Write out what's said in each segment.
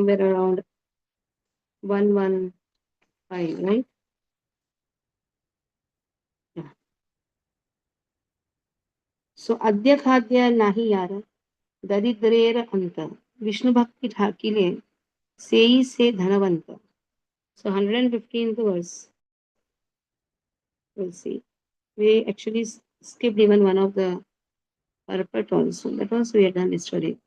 somewhere around 115, right? Yeah. So Adya Khadya Nahi Yara Daridrer Anta Vishnu Bhakti Thakile Sei Se Dhanavanta. So 115th verse. We'll see. We actually skipped even one of the purport also. That also we had done yesterday.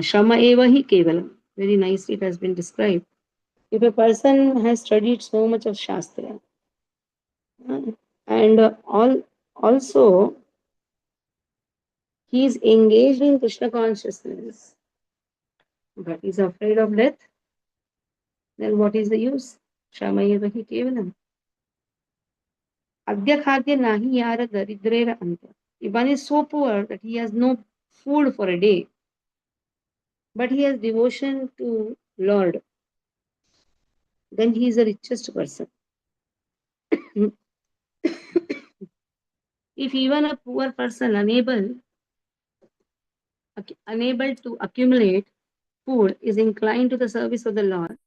Shama eva hi kevalam. Very nicely it has been described. If a person has studied so much of Shastra and also he is engaged in Krishna consciousness, but is afraid of death, then what is the use? Shama eva hi kevalam. Adya khadya nahi yara daridrera anta. If one is so poor that he has no food for a day, but he has devotion to Lord, then he is the richest person. If even a poor person unable to accumulate food is inclined to the service of the Lord,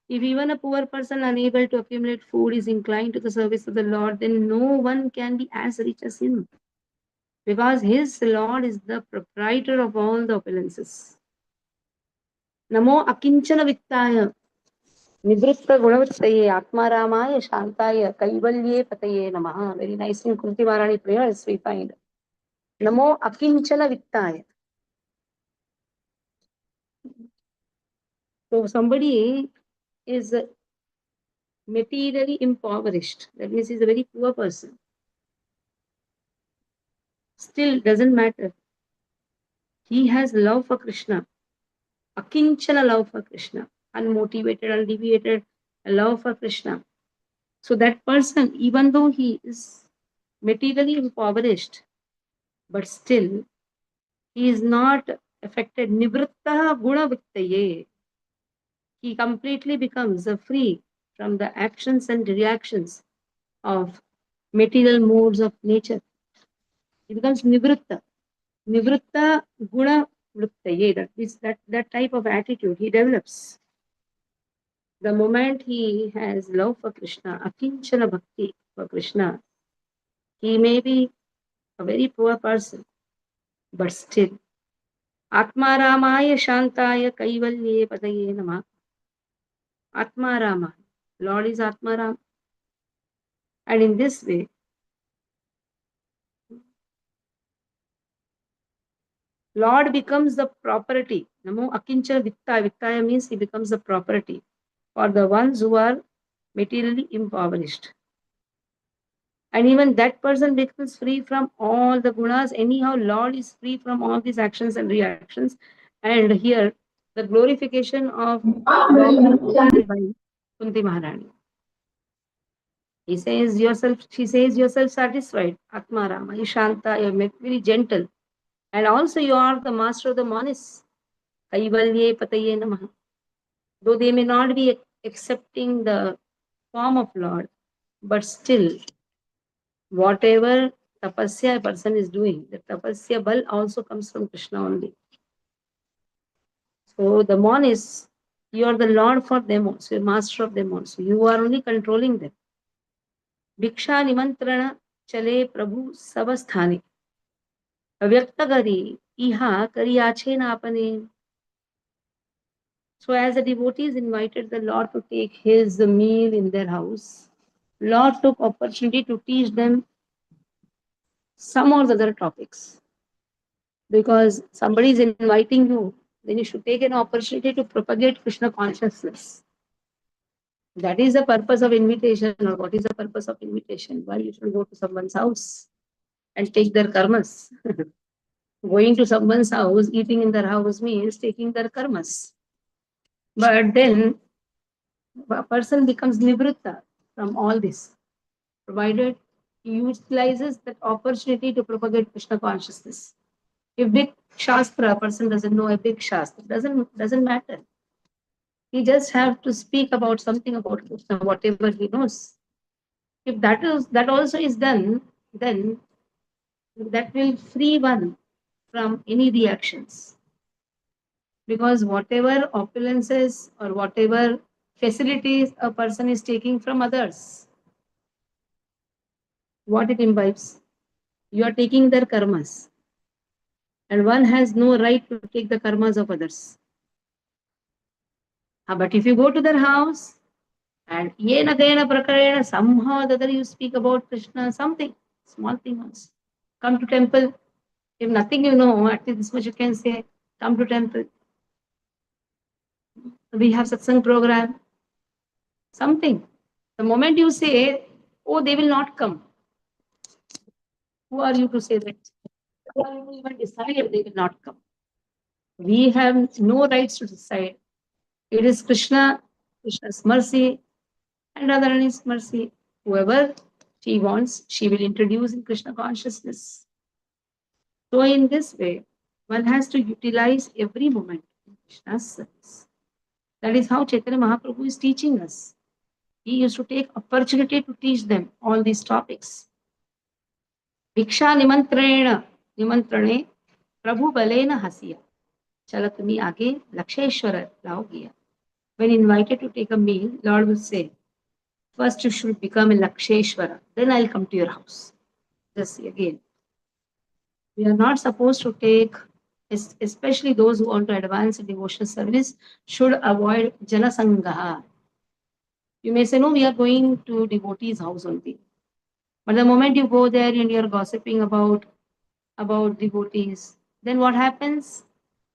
if even a poor person unable to accumulate food is inclined to the service of the Lord, then no one can be as rich as him, because his Lord is the proprietor of all the opulences. Namo akinchana vittaya nivritta gunavrittaye atmaramaya shantaya kaivalye pataye namaha. Very nice in Kunti Maharani prayers we find. Namo akinchana vittaya. So somebody is materially impoverished, that means he's a very poor person, still doesn't matter. He has love for Krishna, akinchana love for Krishna, unmotivated, undeviated love for Krishna. So that person, even though he is materially impoverished, but still he is not affected. Nivritta guna vittaye. He completely becomes free from the actions and reactions of material modes of nature. He becomes nivritta. Nivritta guna vrittaye. That is that type of attitude he develops. The moment he has love for Krishna, akinchana bhakti for Krishna, he may be a very poor person, but still, Atma Ramaya Shantaya Kaivalye Padaye Nama. Atma Rama, Lord is Atma Ram. And in this way, Lord becomes the property. Namo Akinchana Vittaya. Vittaya means he becomes the property for the ones who are materially impoverished. And even that person becomes free from all the gunas. Anyhow, Lord is free from all these actions and reactions. And here, the glorification of Lord is quoted by Kunti Maharani. He says yourself, she says yourself satisfied, Atma Rama, Ishanta, you're very gentle. And also you are the master of the monis. Kaivalye Pataye Namaha. Though they may not be accepting the form of Lord, but still, whatever tapasya a person is doing, the tapasya bal also comes from Krishna only. So the monis, you are the Lord for them also, you're master of them also. You are only controlling them. Bhiksha Nimantrana Chale Prabhu Savasthani. व्यक्त करी इहा करियाछे ना अपने. So as the devotees invited the Lord to take his meal in their house, Lord took opportunity to teach them some or the other topics. Because somebody is inviting you, then you should take an opportunity to propagate Krishna consciousness. That is the purpose of invitation. Or what is the purpose of invitation? Why you should go to someone's house and take their karmas. Going to someone's house, eating in their house means taking their karmas. But then a person becomes nivritta from all this, provided he utilizes that opportunity to propagate Krishna consciousness. If big shastra, a person doesn't know a big shastra, doesn't matter. He just have to speak about something about Krishna, whatever he knows. If that also is done, then that will free one from any reactions. Because whatever opulences or whatever facilities a person is taking from others, what it imbibes, you are taking their karmas, and one has no right to take the karmas of others. But if you go to their house and yena tena prakarena, somehow or the other you speak about Krishna, something, small thing once. Come to temple. If nothing you know, at least this much you can say, come to temple. We have satsang program, something. The moment you say, oh, they will not come, who are you to say that? Who are you to even decide if they will not come? We have no rights to decide. It is Krishna's mercy, and Radharani's mercy. Whoever she wants, she will introduce in Krishna consciousness. So, in this way, one has to utilize every moment in Krishna's service. That is how Chaitanya Mahaprabhu is teaching us. He used to take opportunity to teach them all these topics. Viksha nimantrane Prabhu balena hasiya. Chala tumi aage Laksheshwara lao gaya. When invited to take a meal, Lord will say, first you should become a Laksheshwara, then I'll come to your house. Just see again. We are not supposed to take, especially those who want to advance in devotional service, should avoid Janasangaha. You may say, no, we are going to devotees' house only. But the moment you go there and you're gossiping about devotees, then what happens?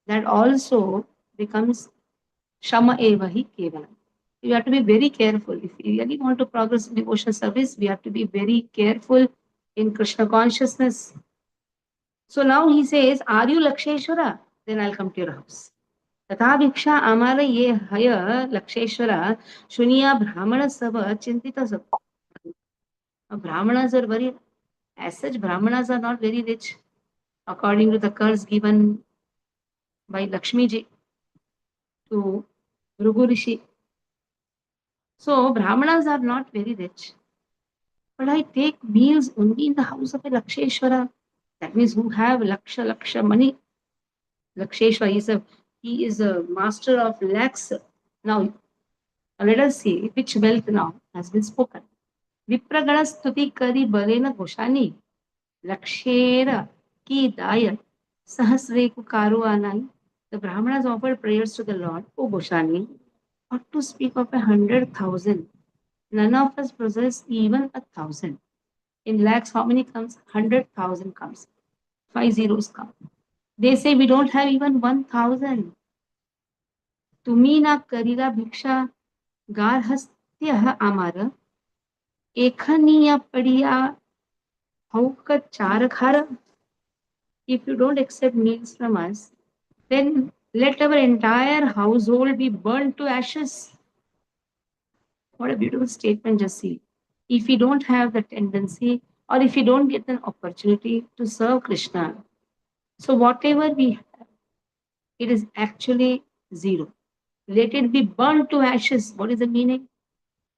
That also becomes Shama Evahi Kevalam. You have to be very careful. If you really want to progress in devotional service, we have to be very careful in Krishna consciousness. So now he says, are you Laksheshwara? Then I'll come to your house. तथा भिक्षा आमार ये हय लक्षेश्वर शुनिया ब्राह्मण सब चिंतित सब. Brahmanas are very, as such, Brahmanas are not very rich, according to the curse given by Lakshmi ji to Bhrigu Rishi. So Brahmanas are not very rich. But I take meals only in the house of a Laksheshwara. That means who have laksha money. Laksheshwara he is a master of lakhs. Now let us see which wealth now has been spoken. Vipragana stuti kari balena goshani lakshera ki daya sahasreku karu anai. The Brahmanas offered prayers to the Lord, O Goshani, not to speak of 100,000. None of us possess even 1,000. In lakhs, how many comes? 100,000 comes. 5 zeros come. They say we don't have even 1,000. Tumi na karila bhiksha garhastya amara ekhaniya padiya hauka charakhara. If you don't accept meals from us, then let our entire household be burned to ashes. What a beautiful statement, Jassi. If we don't have the tendency or if we don't get an opportunity to serve Krishna, so whatever we have, it is actually zero. Let it be burned to ashes. What is the meaning?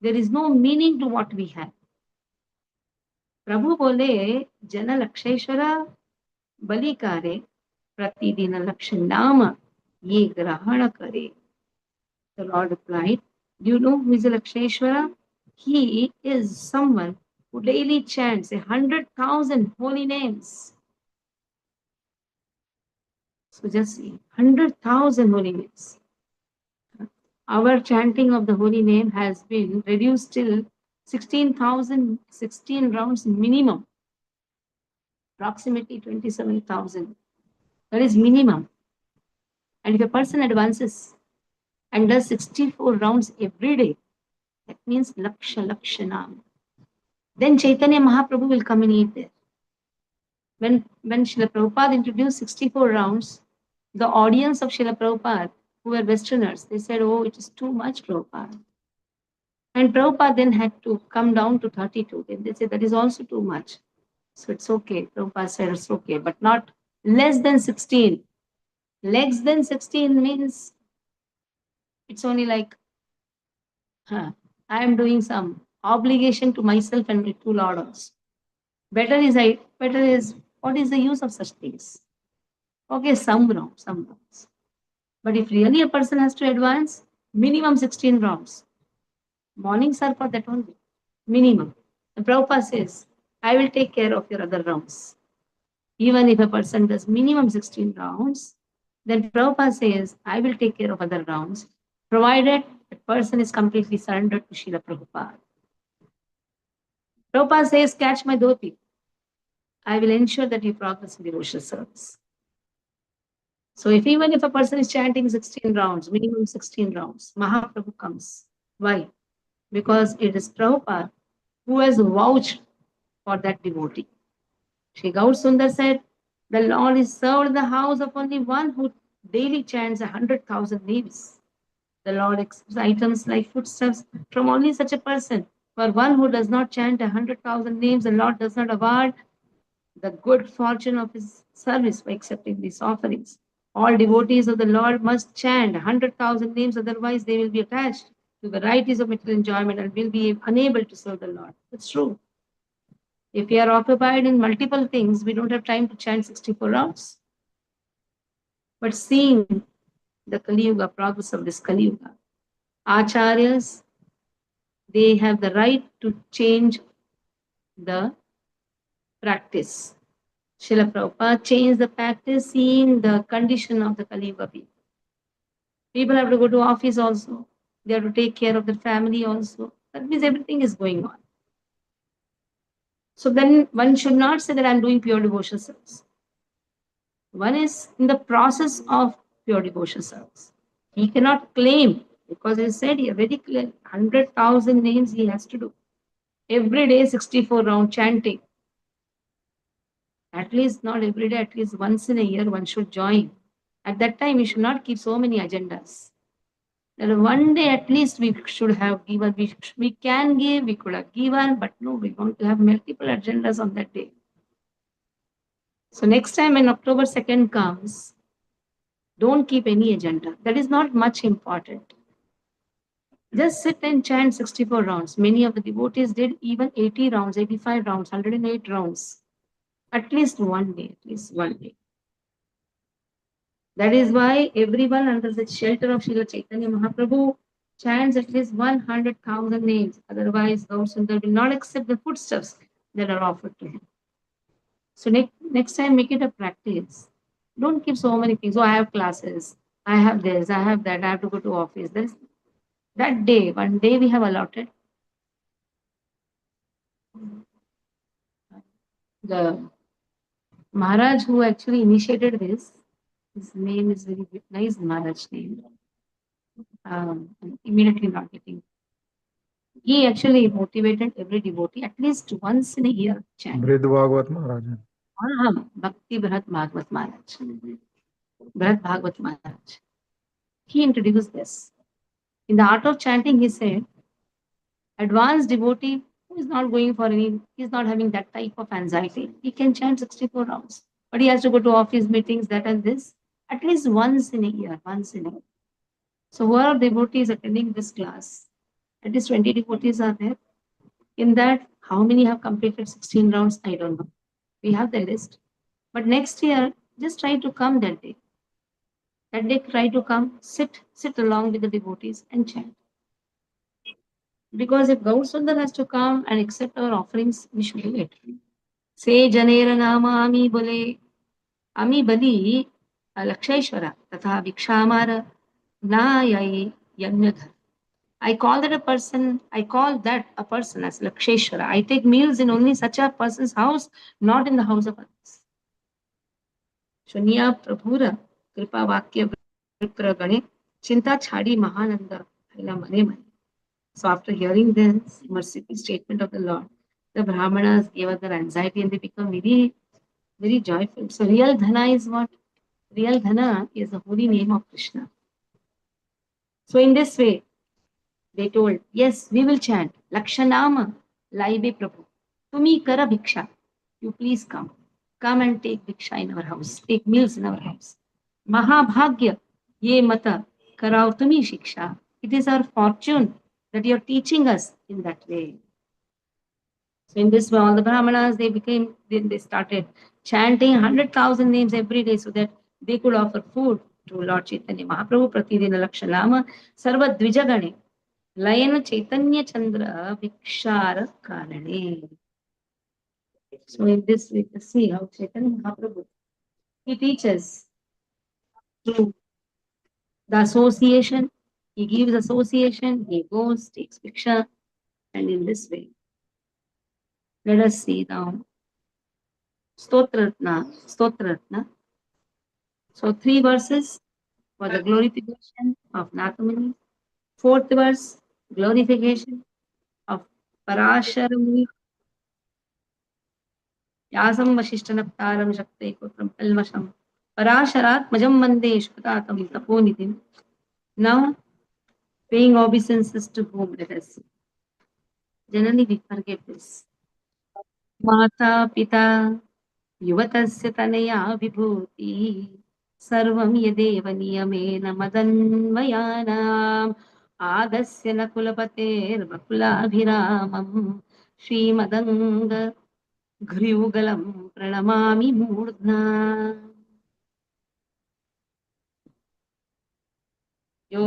There is no meaning to what we have. Prabhu bole, Jana Laksheshwara Bali kare, Pratidina Lakshanama, ye grahana kare. The Lord replied, do you know who is a Laksheshwara? He is someone who daily chants 100,000 holy names. So just see, 100,000 holy names. Our chanting of the holy name has been reduced till 16,000, 16 rounds minimum, approximately 27,000. That is minimum. And if a person advances and does 64 rounds every day, that means Lakshanam. Then Chaitanya Mahaprabhu will come and eat there. When Srila Prabhupada introduced 64 rounds, the audience of Srila Prabhupada, who were Westerners, they said, oh, it is too much, Prabhupada. And Prabhupada then had to come down to 32. Then they said, that is also too much. So it's okay. Prabhupada said it's okay, but not less than 16. Less than 16 means it's only like, I am doing some obligation to myself and to Lord also. Better is what is the use of such things? Okay, some rounds. But if really a person has to advance, minimum 16 rounds. Mornings are for that only. Minimum. And Prabhupada says, I will take care of your other rounds. Even if a person does minimum 16 rounds, then Prabhupada says, I will take care of other rounds, provided the person is completely surrendered to Srila Prabhupada. Prabhupada says, catch my dhoti. I will ensure that you progress in devotional service. So even if a person is chanting 16 rounds, minimum 16 rounds, Mahaprabhu comes. Why? Because it is Prabhupada who has vouched for that devotee. Shri Gaur Sundar said, the Lord is served in the house of only one who daily chants 100,000 names. The Lord accepts items like foodstuffs from only such a person. For one who does not chant 100,000 names, the Lord does not award the good fortune of his service by accepting these offerings. All devotees of the Lord must chant 100,000 names, otherwise, they will be attached to varieties of material enjoyment and will be unable to serve the Lord. It's true. If we are occupied in multiple things, we don't have time to chant 64 rounds. But seeing the Kali Yuga, progress of this Kali Yuga, Acharyas, they have the right to change the practice. Srila Prabhupada changed the practice seeing the condition of the Kali Yuga people. People have to go to office also. They have to take care of their family also. That means everything is going on. So then one should not say that I'm doing pure devotional service. One is in the process of pure devotional service. He cannot claim because he said here very clear 100,000 names he has to do. Every day 64 round chanting. At least not every day, at least once in a year one should join. At that time, we should not keep so many agendas. Then one day at least we should have given, we can give, we could have given, but no, we want to have multiple agendas on that day. So next time when October 2nd comes, don't keep any agenda. That is not much important. Just sit and chant 64 rounds. Many of the devotees did even 80 rounds, 85 rounds, 108 rounds. At least one day, at least one day. That is why everyone under the shelter of Srila Chaitanya Mahaprabhu chants at least 100,000 names. Otherwise, Gaur Sundar will not accept the foodstuffs that are offered to him. So next time, make it a practice. Don't keep so many things. Oh, I have classes. I have this. I have that. I have to go to office. There's that day. One day we have allotted. The Maharaj who actually initiated this, his name is very nice Maharaj name. I'm immediately not getting. He actually motivated every devotee at least once in a year chant. Brid Bhagwat Maharaj. Bhakti Bharat Bhagwat Maharaj. Bharat Bhagwat Maharaj. He introduced this. In the art of chanting, he said, advanced devotee who is not going for any, he's not having that type of anxiety. He can chant 64 rounds. But he has to go to office meetings, that and this, at least once in a year, once in a year. So who are devotees attending this class? At least 20 devotees are there. In that, how many have completed 16 rounds? I don't know. We have the list. But next year, just try to come that day. That day, try to come, sit along with the devotees and chant. Because if Gaur Sundar has to come and accept our offerings, we should do it. Say Janera Nama Ami Bole Ami Bali Laksheshwara Tatha Vikshamara Na Yai Yamyadhar. I call that a person as Laksheshwara. I take meals in only such a person's house, not in the house of others. Shunya Prabhura Kripa Vakya Vipragane Chinta Chadi Mahananda Haila Mane Mane. So after hearing this merciful statement of the Lord, the Brahmanas gave up their anxiety and they become very, very joyful. So real dhana is what? Real dhana is the holy name of Krishna. So in this way, they told, yes, we will chant. Lakshanama, Laibe Prabhu. Tumi kara bhiksha. You please come. Come and take bhiksha in our house. Take meals in our house. Mahabhagya, ye mata, karao tumi shiksha. It is our fortune that you are teaching us in that way. So in this way, all the Brahmanas, they started chanting 100,000 names every day so that they could offer food to Lord Chaitanya Mahaprabhu. Pratidina Lakshalama Sarva Dvijagane Layana Chaitanya Chandra Vikshara Karane. So in this we can see how Chaitanya Mahaprabhu, he teaches through the association. He gives association, he goes, takes Viksha, and in this way. Let us see now. Stotratna. So 3 verses for the glorification of Nathamuni. 4th verse, glorification of Parasharamuni. Yasam Vasishtanaptaram Shakte Kotram Kalmasham. Parasharat Majam Mande Shkutatam Taponitim. Now, paying obeisances to whom, let us see. Generally, we forget this. Mata Pita युवतस्य Tanaya विभूतिः सर्वं यदेव नियमेन मदन्वयानाम् आदस्य न कुलपतेर्वकुलाभिरामम् श्रीमदङ्ग घ्रियुगलं प्रणमामि मूर्ध्ना यो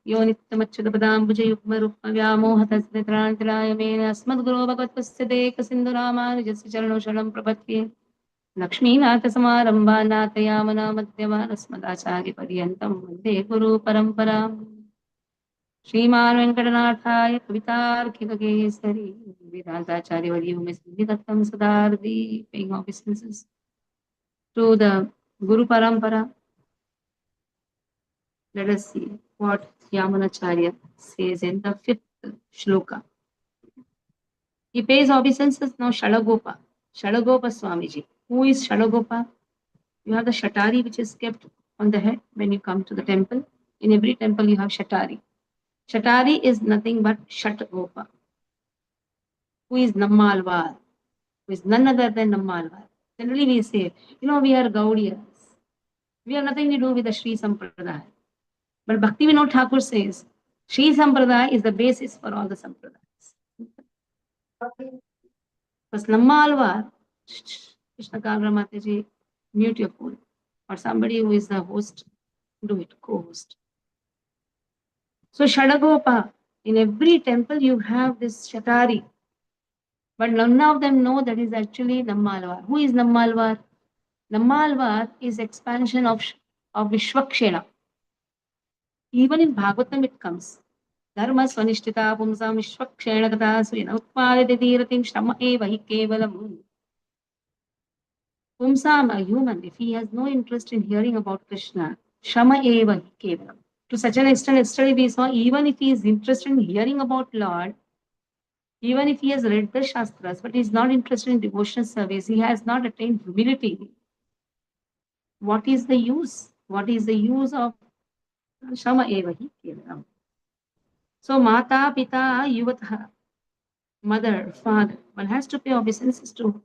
यो नित्यमच्युतपदाम्बुजयुग्मरुक्मव्यामोहतस्मित्रान्तिराय main अस्मद्गुरो भगवत्पस्य देकसिन्धुरामानुजस्य चरणौ शरणं प्रपद्ये लक्ष्मीनाथसमारम्भा नाथयामना मध्यमानस्मदाचार्यपर्यन्तं वन्दे गुरुपरम्पराम् श्रीमान् वेङ्कटनाथाय कवितार्किककेसरी वेदान्ताचार्यवर्यो मे सिद्धिदत्तं सदार्दी paying obeisances to the Guru Parampara. Let us see what Yamunacharya says in the 5th shloka. He pays obeisances now Shalagopa Swamiji. Who is Shalagopa? You have the shatari which is kept on the head when you come to the temple. In every temple you have shatari. Shatari is nothing but Shatgopa, who is Nammalvar, who is none other than Nammalvar. Generally we say, we are Gaudiyas. We have nothing to do with the Sri Sampradaya. But Bhakti Vinod Thakur says, Sri Sampradaya is the basis for all the Sampradayas. Because Nammalvar, Krishna Kavra Mataji, mute your phone. Or somebody who is the host, do it, co-host. So Shadagopa, in every temple you have this Shatari. But none of them know that is actually Nammalvar. Who is Nammalvar? Nammalvar is expansion of Vishwakshena. Even in Bhagavatam it comes. Dharma swanishtita pumsam Vishwakshena kata svena utpadate dhiratim shrama eva hi kevalam. Pumsam, a human, if he has no interest in hearing about Krishna, shrama eva hi kevalam. To such an extent, yesterday we saw, even if he is interested in hearing about Lord, even if he has read the Shastras, but he is not interested in devotional service, he has not attained humility. What is the use? What is the use of Shama Evahi Kevalam? So, Mata, Pita, Yuvatha, mother, father. One has to pay obeisances to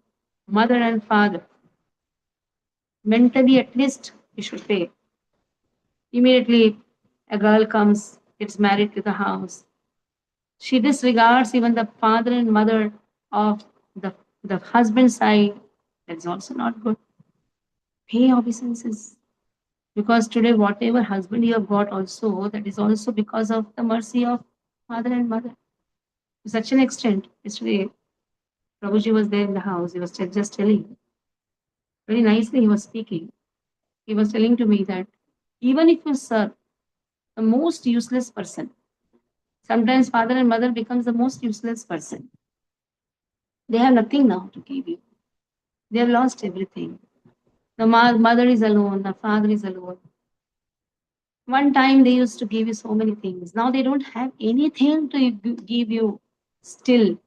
mother and father. Mentally, at least, we should pay. Immediately, a girl comes, gets married to the house. She disregards even the father and mother of the husband side. That's also not good. Pay obeisances. Because today, whatever husband you have got also, that is also because of the mercy of father and mother. To such an extent, yesterday, Prabhuji was there in the house. He was just telling, very nicely he was speaking. He was telling to me that even if you serve the most useless person, sometimes father and mother becomes the most useless person. They have nothing now to give you. They have lost everything. The mother is alone, the father is alone. One time they used to give you so many things. Now they don't have anything to give you still.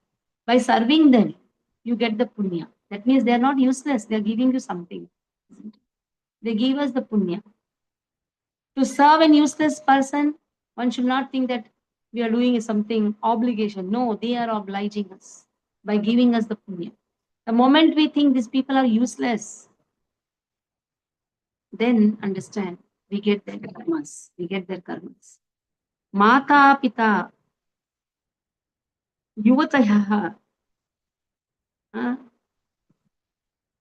By serving them, you get the punya. That means they are not useless. They are giving you something. They give us the punya. To serve an useless person, one should not think that we are doing something obligation. No, they are obliging us by giving us the punya. The moment we think these people are useless, then understand we get their karmas. We get their karmas. Mata Pita Yuvatayah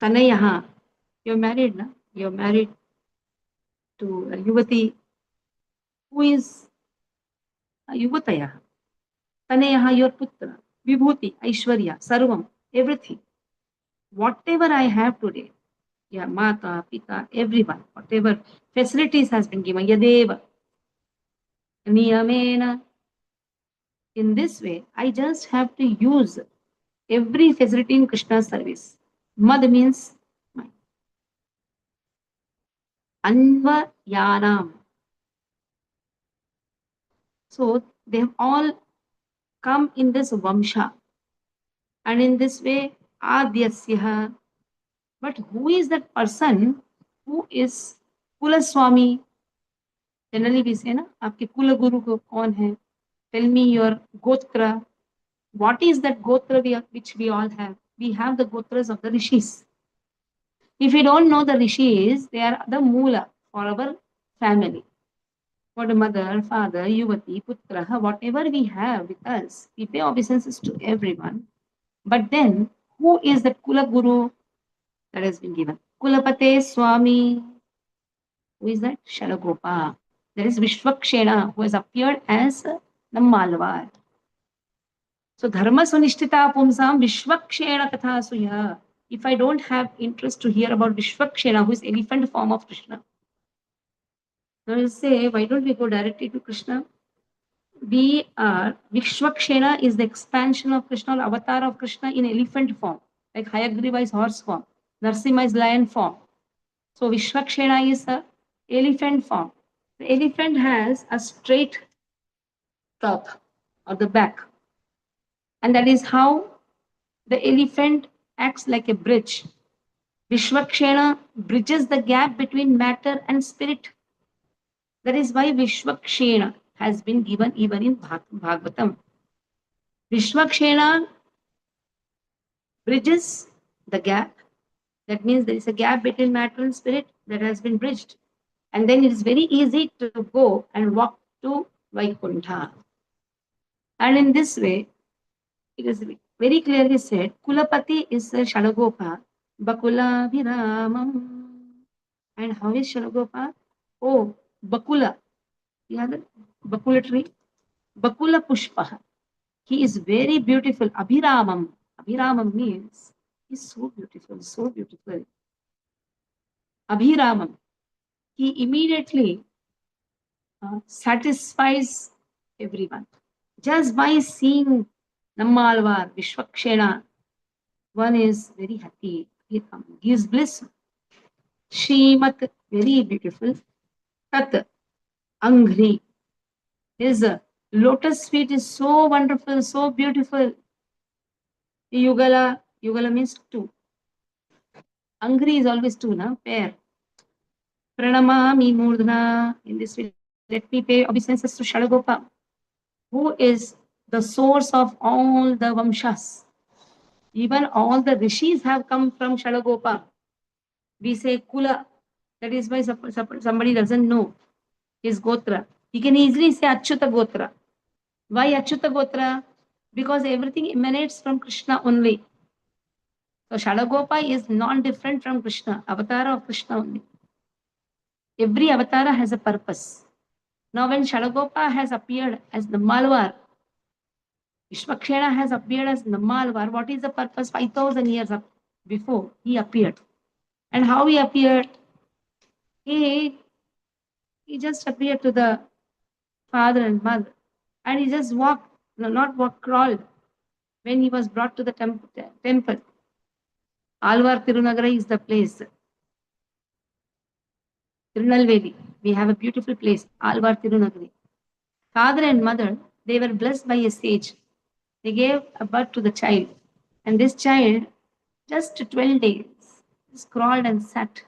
Tanayaha. You're married, na? You're married to a Yuvati who is a Yuvataya. Tanayaha, your putra. Vibhuti, Aishwarya, Sarvam, everything. Whatever I have today, yeah, Mata, Pita, everyone, whatever facilities has been given, Yadeva, Niyamena. In this way, I just have to use every facility in Krishna's service. Mad means mind. Anvayanam. So they have all come in this Vamsha. And in this way, Adyasya. But who is that person who is Kulaswami? Generally we say, na, आपके कुल गुरु को कौन है? Tell me your gotra. What is that gotra which we all have? We have the gotras of the rishis. If we don't know the rishis, they are the mula for our family. For the mother, father, yuvati, putra, whatever we have with us, we pay obeisances to everyone. But then, who is that Kula Guru that has been given? Kulapate Swami. Who is that? Shalagopa. There is Vishwakshena, who has appeared as Nammalvar. So, Dharma Sunishtita Pumsam Vishwakshena Katha Suya. If I don't have interest to hear about Vishwakshena, who is elephant form of Krishna, then I will say, why don't we go directly to Krishna? We are, Vishwakshena is the expansion of Krishna, or avatar of Krishna in elephant form, like Hayagriva is horse form, Narsimha is lion form. So Vishwakshena is a elephant form. The elephant has a straight top or the back. And that is how the elephant acts like a bridge. Vishwakshena bridges the gap between matter and spirit. That is why Vishwakshena has been given even in Bhagavatam. Vishwakshena bridges the gap. That means there is a gap between matter and spirit that has been bridged. And then it is very easy to go and walk to Vaikuntha. And in this way, it is very clearly said, Kulapati is the Shalagopa, Bakula Viramam. And how is Shalagopa? Oh, Bakula. You have the Bakula tree? Bakula Pushpa. He is very beautiful. Abhiramam. Abhiramam means he's so beautiful, so beautiful. Abhiramam. He immediately satisfies everyone. Just by seeing Nammalvar, Vishwakshena, one is very happy. He gives bliss. Shrimat, very beautiful. Tat, Angri. His lotus feet is so wonderful, so beautiful. Yugala, Yugala means two. Angri is always two, na? Pair. Pranamami Murdhana. In this way, let me pay obeisances to Shalagopa, who is the source of all the Vamshas. Even all the rishis have come from Shalagopa. We say Kula. That is why somebody doesn't know his Gotra. He can easily say Achyuta Gotra. Why Achyuta Gotra? Because everything emanates from Krishna only. So Shalagopa is non-different from Krishna, avatar of Krishna only. Every avatar has a purpose. Now when Shalagopa has appeared as the Malvar, Vishwakshena has appeared as Nammalvar. What is the purpose? 5,000 years before he appeared. And how he appeared? He just appeared to the father and mother. And he just walked, no, not walked, crawled when he was brought to the temple. Alvar Tirunagara is the place. Tirunelveli. We have a beautiful place, Alvar Tirunagari. Father and mother, they were blessed by a sage. They gave a birth to the child. And this child, just 12 days, crawled and sat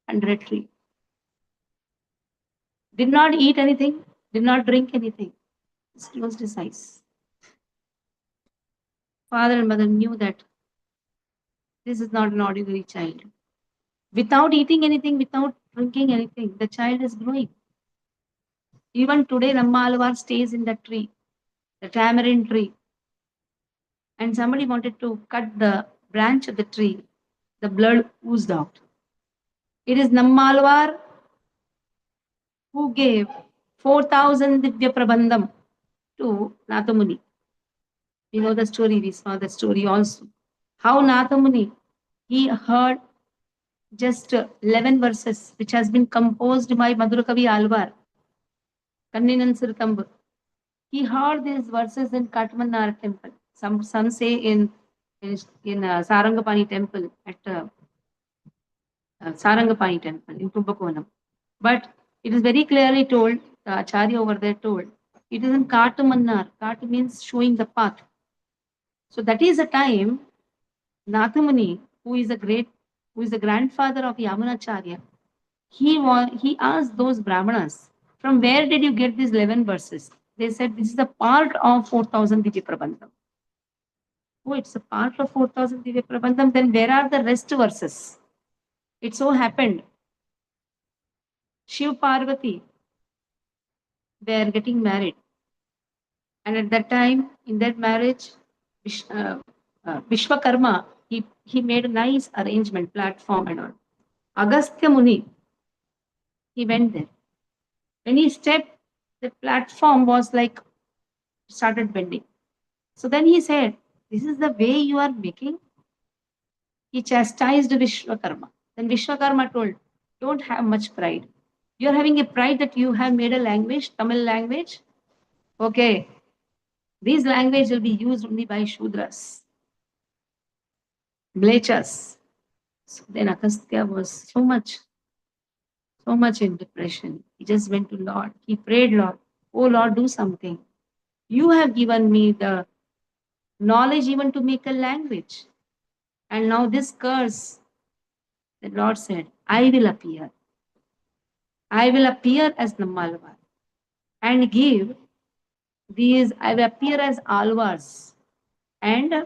under a tree. Did not eat anything, did not drink anything. Just closed his eyes. Father and mother knew that this is not an ordinary child. Without eating anything, without drinking anything, the child is growing. Even today, Nammalvar stays in that tree, the tamarind tree. and somebody wanted to cut the branch of the tree, the blood oozed out. It is Nammalwar who gave 4,000 Divya Prabandham to Nathamuni. We know the story, we saw the story also. How Nathamuni, he heard just 11 verses, which has been composed by Madhurakavi Alvar, Kanninan Sirthambu. He heard these verses in Katmanar temple. Some say in Sarangapani temple at Sarangapani temple in Kumbakonam. But it is very clearly told, the Acharya over there told, it is in Katumannar. Katu means showing the path. So that is a time Nathamuni, who is the grandfather of Yamunacharya, he asked those Brahmanas, from where did you get these 11 verses? They said this is a part of 4,000 Divya Prabandham. Oh, it's a part of 4,000 Divya Prabandham, then where are the rest verses? It so happened, Shiv Parvati were getting married. And at that time, in that marriage, Vishwakarma, he made a nice arrangement, platform and all. Agastya Muni, he went there. When he stepped, the platform was like started bending. So then he said, this is the way you are making. He chastised Vishwakarma. Then Vishwakarma told, don't have much pride. You're having a pride that you have made a language, Tamil language. Okay, this language will be used only by Shudras, Mlechas. So then Agastya was so much in depression. He just went to Lord. He prayed, Lord, oh Lord, do something. You have given me the knowledge even to make a language. And now this curse, the Lord said, I will appear. I will appear as Nammalvar and give these, I will appear as Alvars and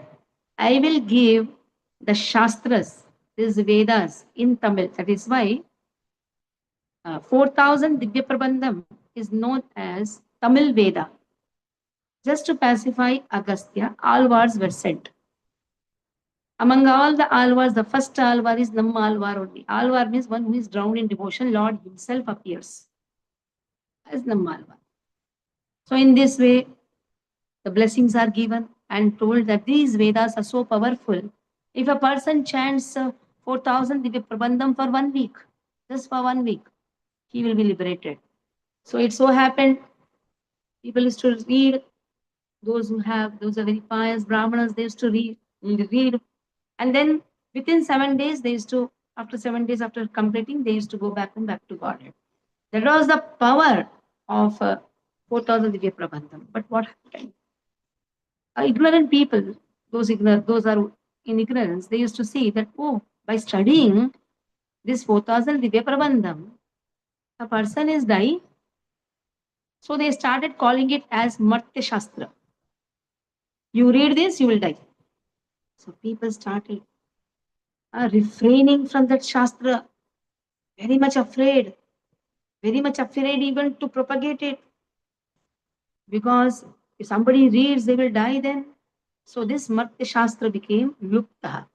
I will give the Shastras, these Vedas in Tamil. That is why 4,000 Divya Prabandham is known as Tamil Veda. Just to pacify Agastya, Alvars were sent. Among all the Alvars, the first Alvar is Nammalvar only. Alvar means one who is drowned in devotion. Lord himself appears as Nammalvar. So in this way, the blessings are given and told that these Vedas are so powerful. If a person chants 4,000 Divya Prabandham for 1 week, just for 1 week, he will be liberated. So it so happened, people used to read, those are very pious Brahmanas, they used to read. And then within 7 days, they used to, after 7 days, after completing, they used to go back to Godhead. That was the power of 4,000 Divya Prabandham. But what happened? Ignorant people, those are in ignorance, they used to see that, oh, by studying this 4,000 Divya Prabandham, a person is dying. So they started calling it as Martya Shastra. You read this, you will die. So people started refraining from that Shastra, very much afraid even to propagate it. Because if somebody reads, they will die then. So this Martya Shastra became Lupta.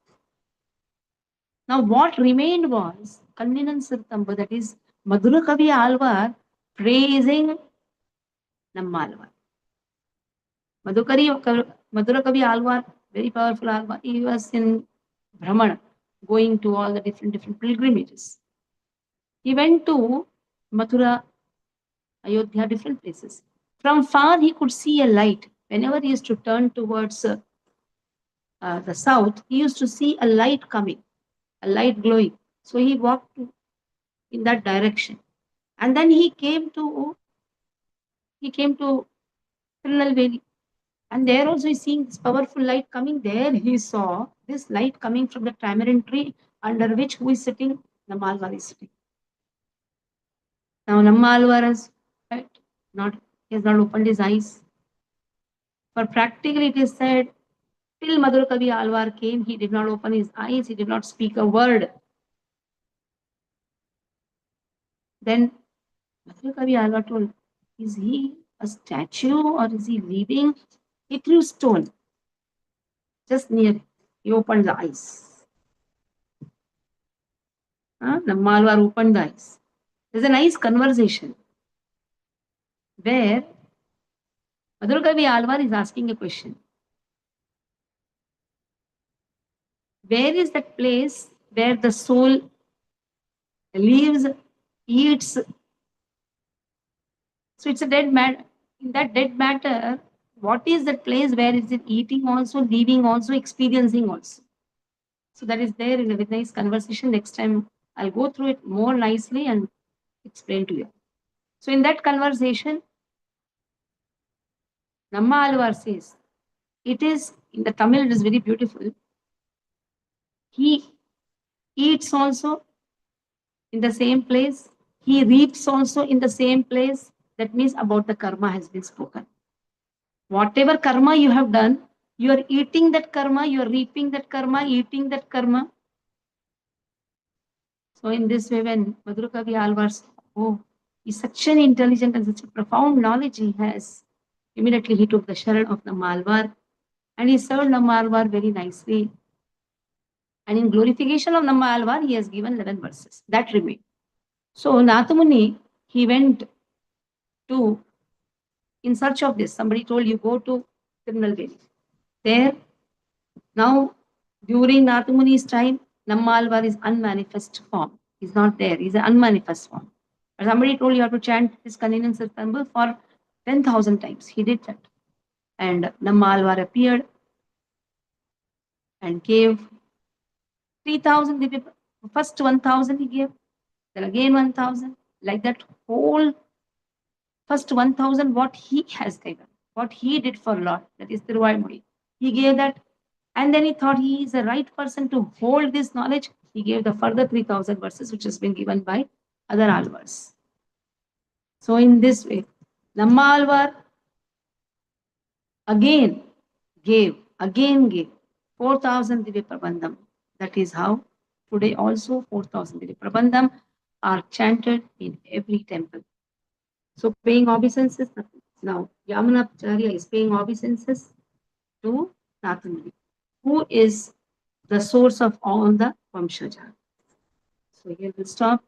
Now what remained was Kanninan Sirtamba, that is Madhurakavi Alvar praising Nammalvar. Madhurakavi Alvar, very powerful Alvar, he was in Brahman, going to all the different pilgrimages. He went to Mathura, Ayodhya, different places. From far, he could see a light. Whenever he used to turn towards the south, he used to see a light coming, a light glowing. So he walked in that direction. And then he came to Tirunelveli. And there also he's seeing this powerful light coming. There he saw this light coming from the tamarind tree under which who is sitting? Nammalvar is sitting. Now Nammalvar has he has not opened his eyes. For practically it is said, till Madhurakavi Alvar came, he did not open his eyes, he did not speak a word. Then Madhurakavi Alvar told, is he a statue or is he living? He threw stone. just near him. He opened the eyes. Nammalvar opened the eyes. There's a nice conversation where Madhurkavi Alvar is asking a question. Where is that place where the soul lives, eats? So it's a dead matter. In that dead matter, what is that place where is it eating also, living also, experiencing also? So that is there in a very nice conversation. Next time I'll go through it more nicely and explain to you. So in that conversation, Namma Alvar says, it is in the Tamil, it is very beautiful. He eats also in the same place. He reaps also in the same place. That means about the karma has been spoken. Whatever karma you have done, you are eating that karma, you are reaping that karma, eating that karma. So in this way, when Madhurakavi Alvar said, oh, he's such an intelligent and such a profound knowledge he has, immediately he took the sharan of Nammalvar and he served Nammalvar very nicely. And in glorification of Nammalvar, he has given 11 verses. That remained. So Nathamuni, he went to, in search of this. Somebody told you, go to Tirunelveli. There, now, during Nathamuni's time, Nammalvar is unmanifest form. He's not there. He's an unmanifest form. But somebody told you have to chant this Kaninian Sirtambul for 10,000 times. He did that. And Nammalvar appeared and gave 3,000. First 1,000 he gave, then again 1,000. Like that whole first 1,000 what he has given, what he did for Lord, that is Tiruvayamudi. He gave that, and then he thought he is the right person to hold this knowledge. He gave the further 3,000 verses, which has been given by other Alvars. So in this way, Namma Alvar again gave 4,000 Divya Prabandham. That is how today also 4,000 Divya Prabandham are chanted in every temple. So paying obeisances, now Yamunacharya is paying obeisances to Nathamuni, who is the source of all the Vamshaja. So here we'll stop.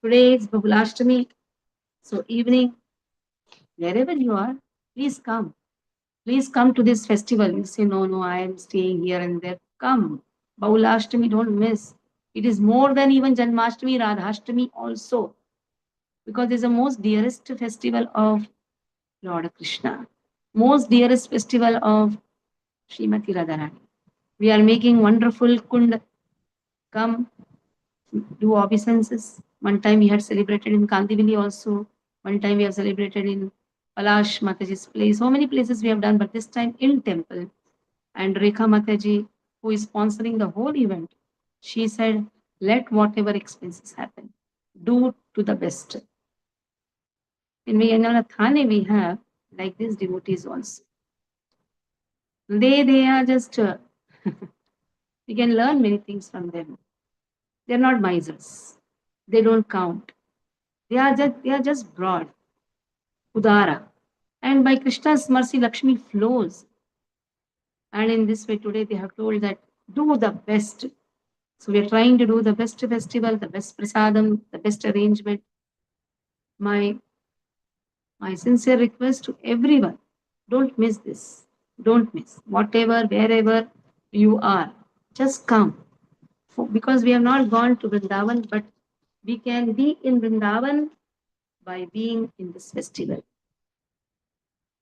Today is Bahulashtami. So evening, wherever you are, please come. Please come to this festival. You say, no, I am staying here and there. Come. Bahulashtami, don't miss. It is more than even Janmashtami, Radhashtami also. Because it's the most dearest festival of Lord Krishna. Most dearest festival of Srimati Radharani. We are making wonderful kund. Come, do obeisances. One time we had celebrated in Kandivali also. One time we have celebrated in Palash Mataji's place. So many places we have done, but this time in temple. And Rekha Mataji, who is sponsoring the whole event, she said, let whatever expenses happen, do to the best. In Thane we have like these devotees also. They are just, we can learn many things from them. They're not misers. They don't count. They are just broad. Udara. And by Krishna's mercy, Lakshmi flows. And in this way, today they have told that do the best. So we are trying to do the best festival, the best prasadam, the best arrangement. My sincere request to everyone, don't miss this. Don't miss. Whatever, wherever you are, just come. Because we have not gone to Vrindavan, but we can be in Vrindavan by being in this festival.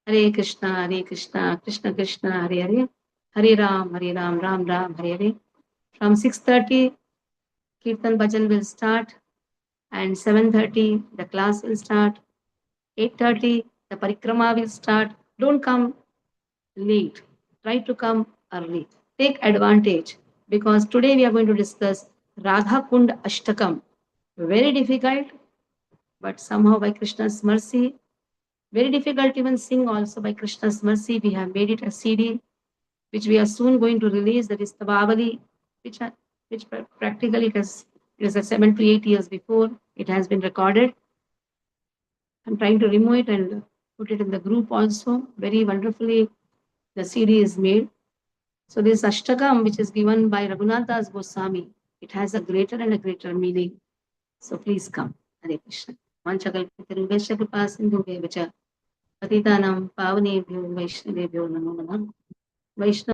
Hare Krishna, Krishna Krishna, Hare Hare, Hare Ram, Ram Ram, Hare Hare. From 6:30, Kirtan Bhajan will start, and 7:30, the class will start. 8:30, the parikrama will start. Don't come late. Try to come early. Take advantage, because today we are going to discuss Radha Kund Ashtakam. Very difficult, but somehow by Krishna's mercy, very difficult to even sing also. By Krishna's mercy, we have made it a CD, which we are soon going to release. That is Tabavali, which practically it is a 7 to 8 years before it has been recorded. I'm trying to remove it and put it in the group also. Very wonderfully, the CD is made. So this Ashtakam, which is given by Raghunath Das Goswami, it has a greater and a greater meaning. So please come. Hare Krishna. Vanchakalpitarubhesha kripa sindhubhya vacha patitanam pavanebhyo vaishnavebhyo namo namah. Vaishnav